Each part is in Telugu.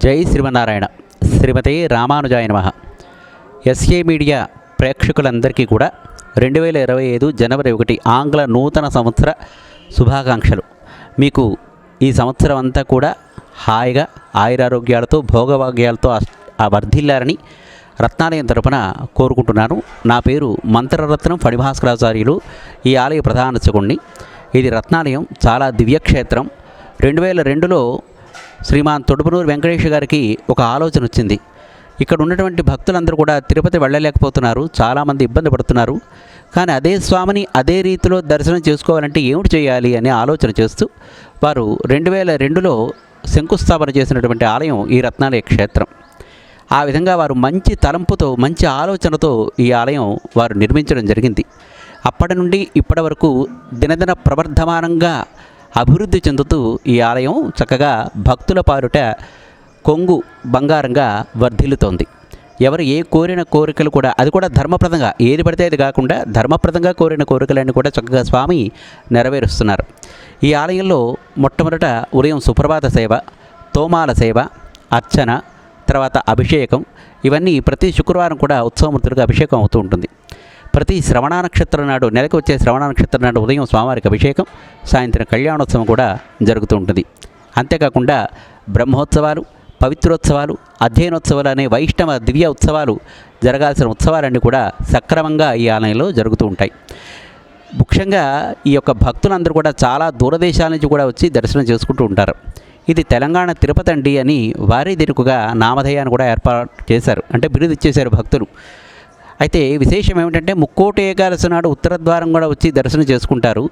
జై శ్రీమన్నారాయణ. శ్రీమతే రామానుజాయ నమః. ఎస్ఏ మీడియా ప్రేక్షకులందరికీ కూడా 2025 జనవరి 1 ఆంగ్ల నూతన సంవత్సర శుభాకాంక్షలు. మీకు ఈ సంవత్సరం అంతా కూడా హాయిగా ఆయురారోగ్యాలతో భోగభాగ్యాలతో వర్ధిల్లారని రత్నాలయం తరపున కోరుకుంటున్నాను. నా పేరు మంత్రరత్నం ఫణిభాస్కరాచార్యులు, ఈ ఆలయ ప్రధాన అర్చకుడిని. ఇది రత్నాలయం, చాలా దివ్యక్షేత్రం. 2002లో శ్రీమాన్ తొడుపునూరు వెంకటేష్ గారికి ఒక ఆలోచన వచ్చింది. ఇక్కడ ఉన్నటువంటి భక్తులందరూ కూడా తిరుపతి వెళ్ళలేకపోతున్నారు, చాలామంది ఇబ్బంది పడుతున్నారు. కానీ అదే స్వామిని అదే రీతిలో దర్శనం చేసుకోవాలంటే ఏమిటి చేయాలి అనే ఆలోచన చేస్తూ వారు 2002లో శంకుస్థాపన చేసినటువంటి ఆలయం ఈ రత్నాలయ క్షేత్రం. ఆ విధంగా వారు మంచి తలంపుతో, మంచి ఆలోచనతో ఈ ఆలయం వారు నిర్మించడం జరిగింది. అప్పటి నుండి ఇప్పటి వరకు దినదిన ప్రవర్ధమానంగా అభివృద్ధి చెందుతూ ఈ ఆలయం చక్కగా భక్తుల పారుట కొంగు బంగారంగా వర్ధిల్లుతోంది. ఎవరు ఏ కోరిన కోరికలు కూడా, అది కూడా ధర్మప్రదంగా, ఏది పడితే అది కాకుండా ధర్మప్రదంగా కోరిన కోరికలన్నీ కూడా చక్కగా స్వామి నెరవేరుస్తున్నారు. ఈ ఆలయంలో మొట్టమొదట ఉదయం సుప్రభాత సేవ, తోమాల సేవ, అర్చన, తర్వాత అభిషేకం, ఇవన్నీ ప్రతి శుక్రవారం కూడా ఉత్సవమూర్తులకు అభిషేకం అవుతూ ఉంటుంది. ప్రతి శ్రవణ నక్షత్రం నాడు, నెలకు వచ్చే శ్రవణ నక్షత్రం నాడు ఉదయం స్వామివారికి అభిషేకం, సాయంత్రం కళ్యాణోత్సవం కూడా జరుగుతూ ఉంటుంది. అంతేకాకుండా బ్రహ్మోత్సవాలు, పవిత్రోత్సవాలు, అధ్యయనోత్సవాలు అనే వైష్ణవ దివ్య ఉత్సవాలు జరగాల్సిన ఉత్సవాలన్నీ కూడా సక్రమంగా ఈ ఆలయంలో జరుగుతూ ఉంటాయి. ముఖ్యంగా ఈ యొక్క భక్తులందరూ కూడా చాలా దూరదేశాల నుంచి కూడా వచ్చి దర్శనం చేసుకుంటూ ఉంటారు. ఇది తెలంగాణ తిరుపతి అండి అని వారి దీనికుగా నామధేయాన్ని కూడా ఏర్పాటు చేశారు, అంటే బిరుదు ఇచ్చేశారు భక్తులు. అయితే విశేషం ఏమిటంటే ముక్కోటి ఏకాదశి నాడు ఉత్తర ద్వారం కూడా వచ్చి దర్శనం చేసుకుంటారు.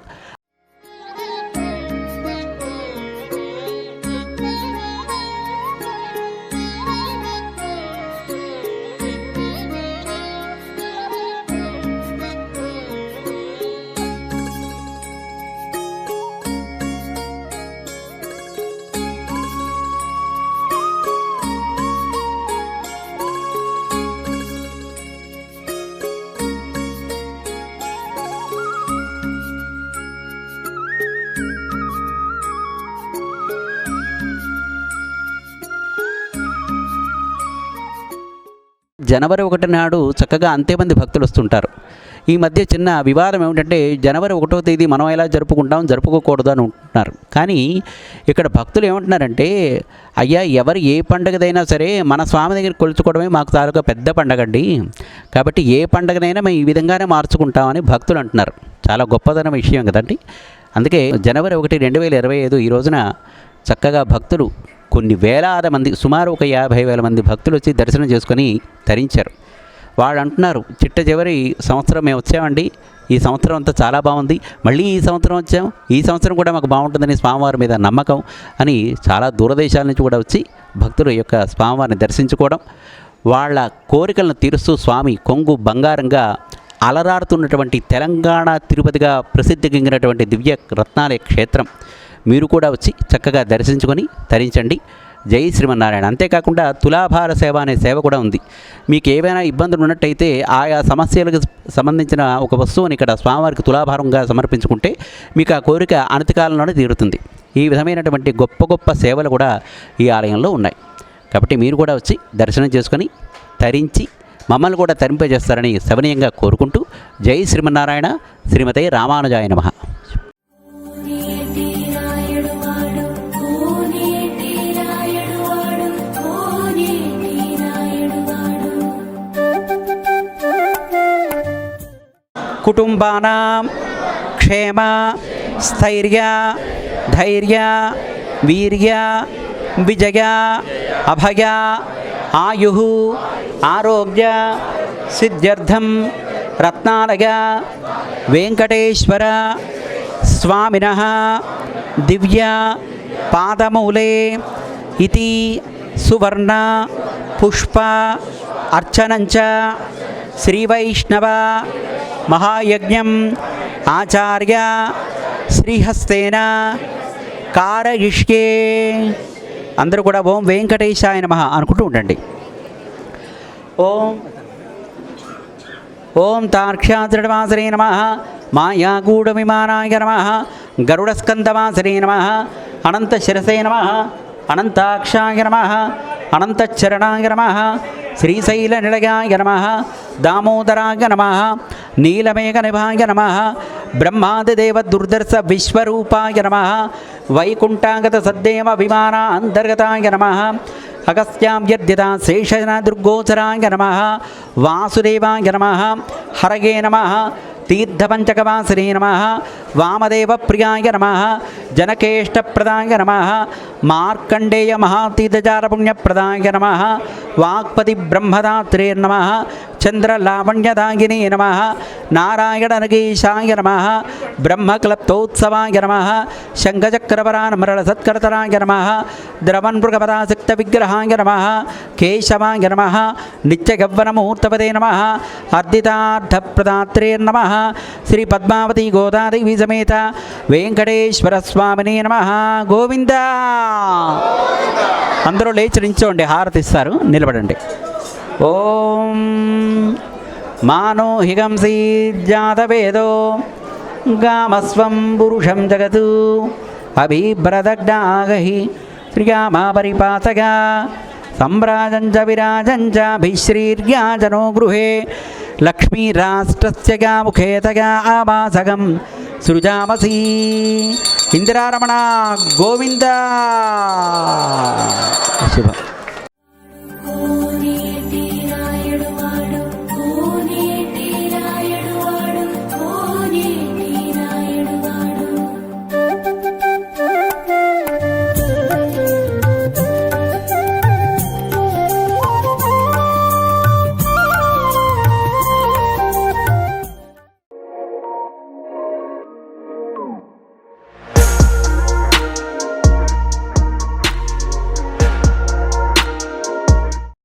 జనవరి 1 నాడు చక్కగా అంతేమంది భక్తులు వస్తుంటారు. ఈ మధ్య చిన్న వివాదం ఏమిటంటే జనవరి 1వ తేదీ మనం ఎలా జరుపుకోకూడదు అని ఉంటున్నారు. కానీ ఇక్కడ భక్తులు ఏమంటున్నారంటే, అయ్యా ఎవరు ఏ పండుగదైనా సరే మన స్వామి దగ్గర కొలుచుకోవడమే మాకు తాలూకా పెద్ద పండగ అండి, కాబట్టి ఏ పండుగనైనా మేము ఈ విధంగానే మార్చుకుంటామని భక్తులు అంటున్నారు. చాలా గొప్పదైన విషయం కదండి. అందుకే జనవరి 1, 2025 ఈ రోజున చక్కగా భక్తులు కొన్ని వేలాది మంది, సుమారు ఒక 50,000 మంది భక్తులు వచ్చి దర్శనం చేసుకొని తరించారు. వాళ్ళు అంటున్నారు, చిట్ట చివరి సంవత్సరం మేము వచ్చామండి, ఈ సంవత్సరం అంతా చాలా బాగుంది, మళ్ళీ ఈ సంవత్సరం వచ్చాం, ఈ సంవత్సరం కూడా మాకు బాగుంటుందని స్వామివారి మీద నమ్మకం అని చాలా దూరదేశాల నుంచి కూడా వచ్చి భక్తులు యొక్క స్వామివారిని దర్శించుకోవడం, వాళ్ళ కోరికలను తీరుస్తూ స్వామి కొంగు బంగారంగా అలరాడుతున్నటువంటి తెలంగాణ తిరుపతిగా ప్రసిద్ధి చెందినటువంటి దివ్య రత్నాలయ క్షేత్రం. మీరు కూడా వచ్చి చక్కగా దర్శించుకొని తరించండి. జై శ్రీమన్నారాయణ. అంతేకాకుండా తులాభార సేవ అనే సేవ కూడా ఉంది. మీకు ఏవైనా ఇబ్బందులు ఉన్నట్టయితే ఆయా సమస్యలకు సంబంధించిన ఒక వస్తువుని ఇక్కడ స్వామివారికి తులాభారంగా సమర్పించుకుంటే మీకు ఆ కోరిక అనతికాలంలోనే తీరుతుంది. ఈ విధమైనటువంటి గొప్ప గొప్ప సేవలు కూడా ఈ ఆలయంలో ఉన్నాయి. కాబట్టి మీరు కూడా వచ్చి దర్శనం చేసుకొని తరించి మమ్మల్ని కూడా తరింపజేస్తారని సవినయంగా కోరుకుంటూ జై శ్రీమన్నారాయణ. శ్రీమతే రామానుజాయ నమః. కుటుంబానాం క్షేమ స్థైర్య ధైర్య వీర్య విజయ అభయ ఆయు ఆరోగ్య సిద్ధ్యర్థం రత్నాలయ వెంకటేశ్వర స్వామినః దివ్య పాదమూలే ఇతి సువర్ణ పుష్ప అర్చనంచ శ్రీవైష్ణవ మహాయజ్ఞం ఆచార్య శ్రీహస్తేన కారయిష్యే. అందరూ కూడా ఓం వెంకటేశాయ నమః అనుకుంటూ ఉండండి. ఓం తార్క్ష్యాద్రవాసరే నమః, మాయాగూఢవిమానాయ నమః, గరుడస్కందవాసరే నమః, అనంతశిరసే నమః, అనంతాక్షాయ నమః, అనంతచరణాయ నమః శ్రీశైలనిలయాయ నమః దామోదరాయ నమః నీలమేఘనిభాయ నమః బ్రహ్మాదిదేవ దుర్దర్శ విశ్వరూపాయ నమః వైకుంఠాగత సద్దేవ విమాన అంతర్గతాయ నమః అగస్త్యాం యద్యత శేషన దుర్గోచరాయ నమః వాసుదేవాయ నమః హరగే నమః తీర్థపంచకవాసినే నమః వామదేవ ప్రియాయ నమః జనకేష్టప్రదాయ నమః మార్కండేయ మహాతీర్థచారపుణ్యప్రదాయ నమః వాక్పతి బ్రహ్మదాత్రే నమః చంద్రలావణ్యదాయినే నమః నారాయణనగేశాయ నమః బ్రహ్మక్లప్తోత్సవాయ నమః శంఖచక్రవరానమరళ సత్కర్తరాయ నమః ద్రవన్మృగపదాసక్త విగ్రహాయ నమః కేశవాయ నమః నిత్యగవ్వనమూర్తపదే నమః అర్ధితార్థప్రదాత్రే నమః శ్రీ పద్మావతి గోదాదేవి సమేత వెంకటేశ్వర స్వామినే నమః. గోవింద. అందరూ లేచి నించోండి, హారతిస్తారు. నిలబడండి. ఓం మానో హిగంసీ జాతవేదో గామస్వం పురుషం జగతు అభిభ్రదగ్నాగహి శ్రీగామా పరిపాసగా సంభ్రాజంచ విరాజంచాభిశ్రీర్యాజనో గృహే లక్ష్మీరాష్ట్రస్య ముఖేతగా ఆవాసగం సృజామసీ. ఇందిరారమణ గోవింద. శుభం.